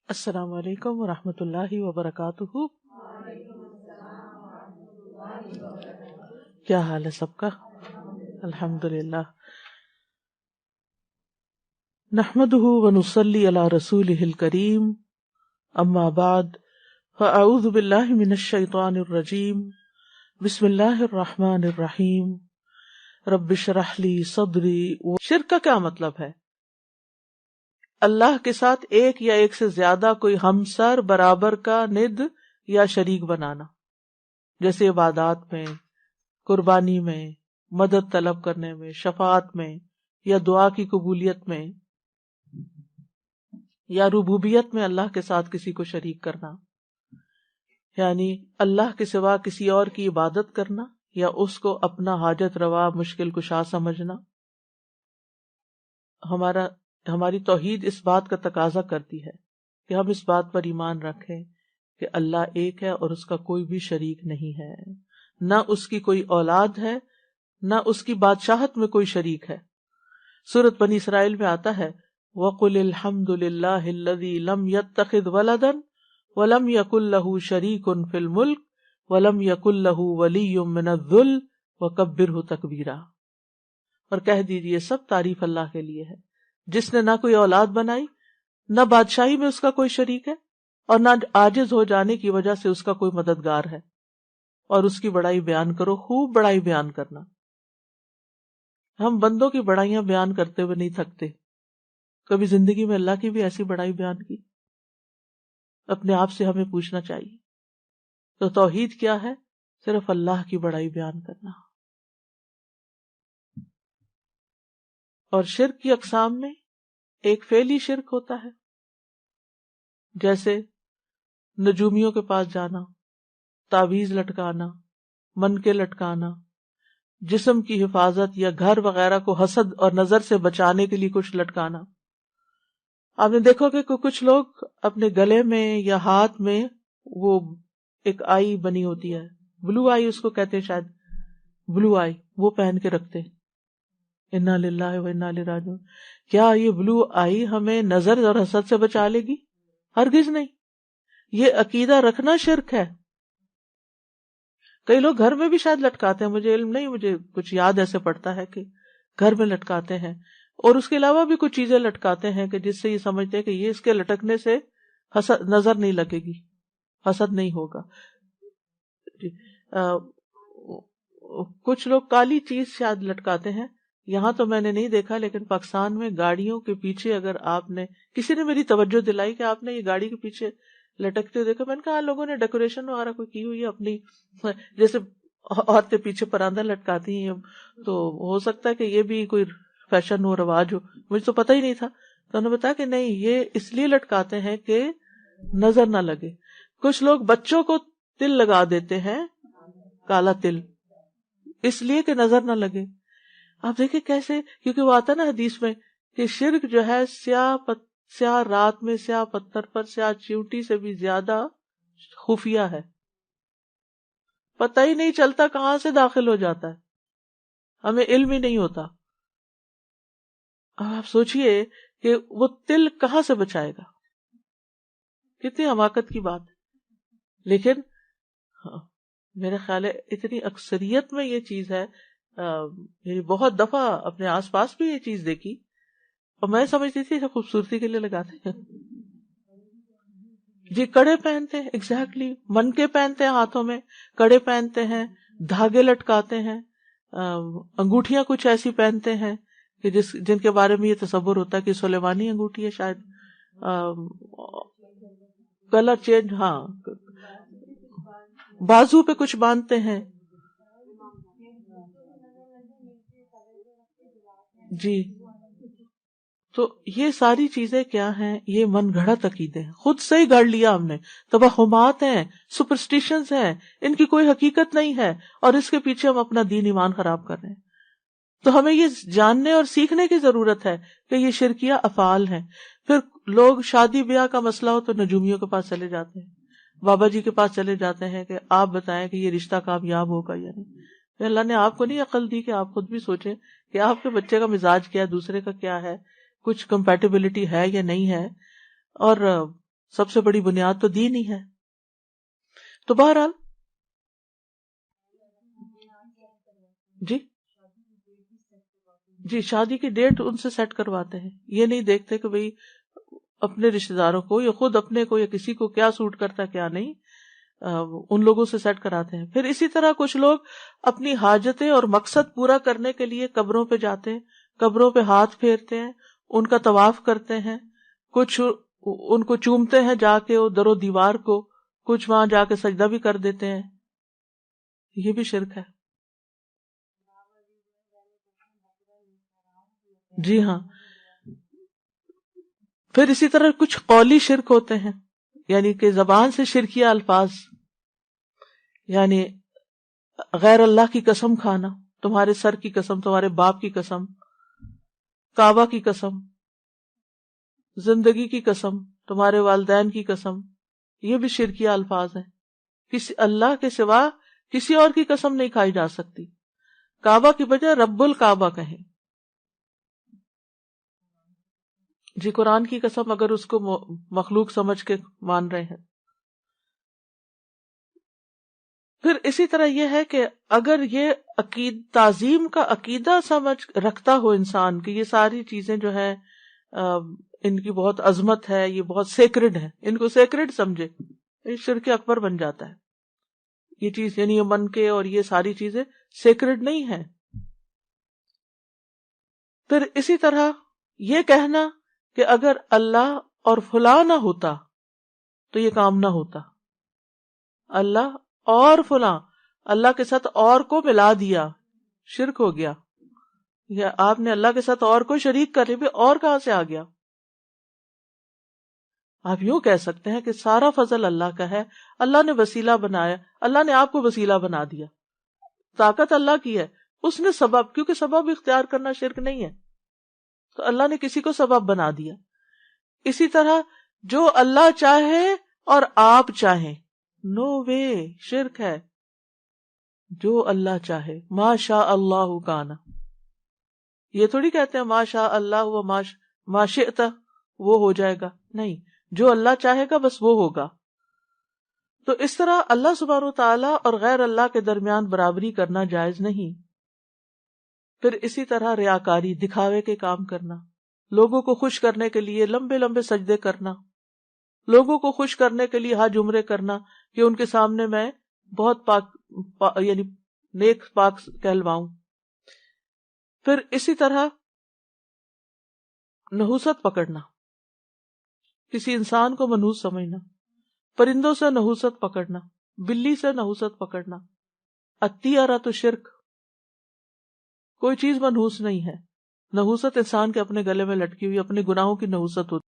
السلام علیکم ورحمۃ اللہ وبرکاتہ. کیا حال ہے سب کا؟ الحمد للہ. نحمده ونصلی علی رسولہ الکریم. اما بعد فاعوذ باللہ من الشیطان الرجیم. بسم اللہ الرحمن الرحیم. رب اشرح لی صدری. شرک کا کیا مطلب ہے؟ اللہ کے ساتھ ایک یا ایک سے زیادہ کوئی ہمسر، برابر کا، ند یا شریک بنانا، جیسے عبادات میں، قربانی میں، مدد طلب کرنے میں، شفاعت میں، یا دعا کی قبولیت میں، یا ربوبیت میں اللہ کے ساتھ کسی کو شریک کرنا، یعنی اللہ کے سوا کسی اور کی عبادت کرنا یا اس کو اپنا حاجت روا، مشکل کشا سمجھنا. ہماری توحید اس بات کا تقاضا کرتی ہے کہ ہم اس بات پر ایمان رکھیں کہ اللہ ایک ہے اور اس کا کوئی بھی شریک نہیں ہے، نہ اس کی کوئی اولاد ہے، نہ اس کی بادشاہت میں کوئی شریک ہے. سورۃ بنی اسرائیل میں آتا ہے وَقُلِ الْحَمْدُ لِلَّهِ الَّذِي لَمْ يَتَّخِذْ وَلَدًا وَلَمْ يَكُنْ لَهُ شَرِيكٌ فِي الْمُلْكِ وَلَمْ يَكُنْ لَهُ وَلِيٌّ مِّنَ الذُّلِّ وَكَبِّرْهُ تَكْبِيرًا. اور کہہ دیجئے سب تعریف اللہ کے لیے ہے جس نے نہ کوئی اولاد بنائی، نہ بادشاہی میں اس کا کوئی شریک ہے، اور نہ عاجز ہو جانے کی وجہ سے اس کا کوئی مددگار ہے. اور اس کی بڑائی بیان کرو، خوب بڑائی بیان کرنا. ہم بندوں کی بڑائیاں بیان کرتے ہوئے نہیں تھکتے. کبھی زندگی میں اللہ کی بھی ایسی بڑائی بیان کی؟ اپنے آپ سے ہمیں پوچھنا چاہیے. تو توحید کیا ہے؟ صرف اللہ کی بڑائی بیان کرنا. اور شرک کی اقسام میں ایک فعلی شرک ہوتا ہے، جیسے نجومیوں کے پاس جانا، تعویذ لٹکانا، منکے لٹکانا، جسم کی حفاظت یا گھر وغیرہ کو حسد اور نظر سے بچانے کے لیے کچھ لٹکانا. آپ نے دیکھو کہ کچھ لوگ اپنے گلے میں یا ہاتھ میں وہ ایک آئی بنی ہوتی ہے، بلو آئی اس کو کہتے ہیں شاید، بلو آئی وہ پہن کے رکھتے ہیں. انا للہ و انا الیہ راجعون. کیا یہ بلو آئی ہمیں نظر اور حسد سے بچا لے گی؟ ہرگز نہیں. یہ عقیدہ رکھنا شرک ہے. کئی لوگ گھر میں بھی شاید لٹکاتے ہیں، مجھے علم نہیں، مجھے کچھ یاد ایسے پڑتا ہے کہ گھر میں لٹکاتے ہیں. اور اس کے علاوہ بھی کچھ چیزیں لٹکاتے ہیں کہ جس سے یہ سمجھتے ہیں کہ یہ اس کے لٹکنے سے حسد نظر نہیں لگے گی، حسد نہیں ہوگا. کچھ لوگ کالی چیز شاید لٹکاتے ہیں. یہاں تو میں نے نہیں دیکھا، لیکن پاکستان میں گاڑیوں کے پیچھے اگر آپ نے، کسی نے میری توجہ دلائی کہ آپ نے یہ گاڑی کے پیچھے لٹکتے دیکھا. میں نے کہا لوگوں نے ڈیکوریشن وغیرہ کوئی کی ہوئی ہے اپنی، جیسے عورتیں پیچھے پراندہ لٹکاتی ہیں، تو ہو سکتا ہے کہ یہ بھی کوئی فیشن ہو، رواج ہو. مجھے تو پتہ ہی نہیں تھا. تو انہوں نے بتایا کہ نہیں، یہ اس لیے لٹکاتے ہیں کہ نظر نہ لگے. کچھ لوگ بچوں کو تل لگا دیتے ہیں، کالا تل، اس لیے کہ نظر نہ لگے. آپ دیکھیں کیسے، کیونکہ وہ آتا نا حدیث میں کہ شرک جو ہے سیاہ رات میں سیاہ پتھر پر سیاہ چیونٹی سے بھی زیادہ خفیہ ہے، پتہ ہی نہیں چلتا کہاں سے داخل ہو جاتا ہے، ہمیں علم ہی نہیں ہوتا. اب آپ سوچئے کہ وہ تل کہاں سے بچائے گا، کتنی حماقت کی بات ہے. لیکن میرا خیال ہے اتنی اکثریت میں یہ چیز ہے، یعنی بہت دفعہ اپنے آس پاس بھی یہ چیز دیکھی، اور میں سمجھتی تھی اسے خوبصورتی کے لیے لگاتے ہیں. جی کڑے پہنتے ہیں، ایگزیکٹلی، منکے پہنتے ہیں، ہاتھوں میں کڑے پہنتے ہیں، دھاگے لٹکاتے ہیں، انگوٹھیاں کچھ ایسی پہنتے ہیں کہ جن کے بارے میں یہ تصور ہوتا ہے کہ سلیمانی انگوٹھی ہے شاید، کلر چینج، ہاں، بازو پہ کچھ باندھتے ہیں. جی تو یہ ساری چیزیں کیا ہیں؟ یہ من گھڑت عقیدے ہیں، خود سے ہی گھڑ لیا ہم نے، توہمات ہیں، سپرسٹیشنز ہیں، ان کی کوئی حقیقت نہیں ہے، اور اس کے پیچھے ہم اپنا دین ایمان خراب کر رہے ہیں. تو ہمیں یہ جاننے اور سیکھنے کی ضرورت ہے کہ یہ شرکیہ افعال ہیں. پھر لوگ شادی بیاہ کا مسئلہ ہو تو نجومیوں کے پاس چلے جاتے ہیں، بابا جی کے پاس چلے جاتے ہیں کہ آپ بتائیں کہ یہ رشتہ کامیاب ہوگا یا نہیں. اللہ نے آپ کو نہیں عقل دی کہ آپ خود بھی سوچیں کہ آپ کے بچے کا مزاج کیا ہے، دوسرے کا کیا ہے، کچھ کمپیٹیبلٹی ہے یا نہیں ہے. اور سب سے بڑی بنیاد تو دین ہی ہے. تو بہرحال جی شادی کی ڈیٹ ان سے سیٹ کرواتے ہیں. یہ نہیں دیکھتے کہ بھئی اپنے رشتہ داروں کو یا خود اپنے کو یا کسی کو کیا سوٹ کرتا ہے کیا نہیں، ان لوگوں سے سیٹ کراتے ہیں. پھر اسی طرح کچھ لوگ اپنی حاجتیں اور مقصد پورا کرنے کے لیے قبروں پہ جاتے ہیں، قبروں پہ ہاتھ پھیرتے ہیں، ان کا طواف کرتے ہیں، کچھ ان کو چومتے ہیں جا کے وہ در و دیوار کو، کچھ وہاں جا کے سجدہ بھی کر دیتے ہیں. یہ بھی شرک ہے. جی ہاں. پھر اسی طرح کچھ قولی شرک ہوتے ہیں، یعنی کہ زبان سے شرکیہ الفاظ، یعنی غیر اللہ کی قسم کھانا، تمہارے سر کی قسم، تمہارے باپ کی قسم، کعبہ کی قسم، زندگی کی قسم، تمہارے والدین کی قسم، یہ بھی شرکیہ الفاظ ہیں. کسی اللہ کے سوا کسی اور کی قسم نہیں کھائی جا سکتی. کعبہ کی بجائے رب الکعبہ کہیں. جی قرآن کی قسم اگر اس کو مخلوق سمجھ کے مان رہے ہیں. پھر اسی طرح یہ ہے کہ اگر یہ تعظیم کا عقیدہ سمجھ رکھتا ہو انسان کہ یہ ساری چیزیں جو ہیں ان کی بہت عظمت ہے، یہ بہت سیکرڈ ہے، ان کو سیکرڈ سمجھے، یہ شرک اکبر بن جاتا ہے. یہ چیز یعنی یہ من کے اور یہ ساری چیزیں سیکرڈ نہیں ہیں. پھر اسی طرح یہ کہنا کہ اگر اللہ اور فلاں نہ ہوتا تو یہ کام نہ ہوتا. اللہ اور فلاں، اللہ کے ساتھ اور کو ملا دیا، شرک ہو گیا. یا آپ نے اللہ کے ساتھ اور کو شریک کر لی، اور کہاں سے آ گیا؟ آپ یوں کہہ سکتے ہیں کہ سارا فضل اللہ کا ہے، اللہ نے وسیلہ بنایا، اللہ نے آپ کو وسیلہ بنا دیا. طاقت اللہ کی ہے، اس نے سبب، کیونکہ سبب اختیار کرنا شرک نہیں ہے، تو اللہ نے کسی کو سبب بنا دیا. اسی طرح جو اللہ چاہے اور آپ چاہیں، نو وے، شرک ہے. جو اللہ چاہے، ما شاء اللہ کان، یہ تھوڑی کہتے ہیں ما شاء اللہ و ما شئت وہ ہو جائے گا، نہیں، جو اللہ چاہے گا بس وہ ہوگا. تو اس طرح اللہ سبحانہ و تعالیٰ اور غیر اللہ کے درمیان برابری کرنا جائز نہیں. پھر اسی طرح ریاکاری، دکھاوے کے کام کرنا، لوگوں کو خوش کرنے کے لیے لمبے لمبے سجدے کرنا، لوگوں کو خوش کرنے کے لیے حج عمرے کرنا کہ ان کے سامنے میں بہت پاک یعنی نیک پاک کہلواؤں. پھر اسی طرح نحوست پکڑنا، کسی انسان کو منحوس سمجھنا، پرندوں سے نحوست پکڑنا، بلی سے نحوست پکڑنا. الطیرۃ شرک، کوئی چیز منحوس نہیں ہے. نحوست انسان کے اپنے گلے میں لٹکی ہوئی اپنے گناہوں کی نحوست ہوتی.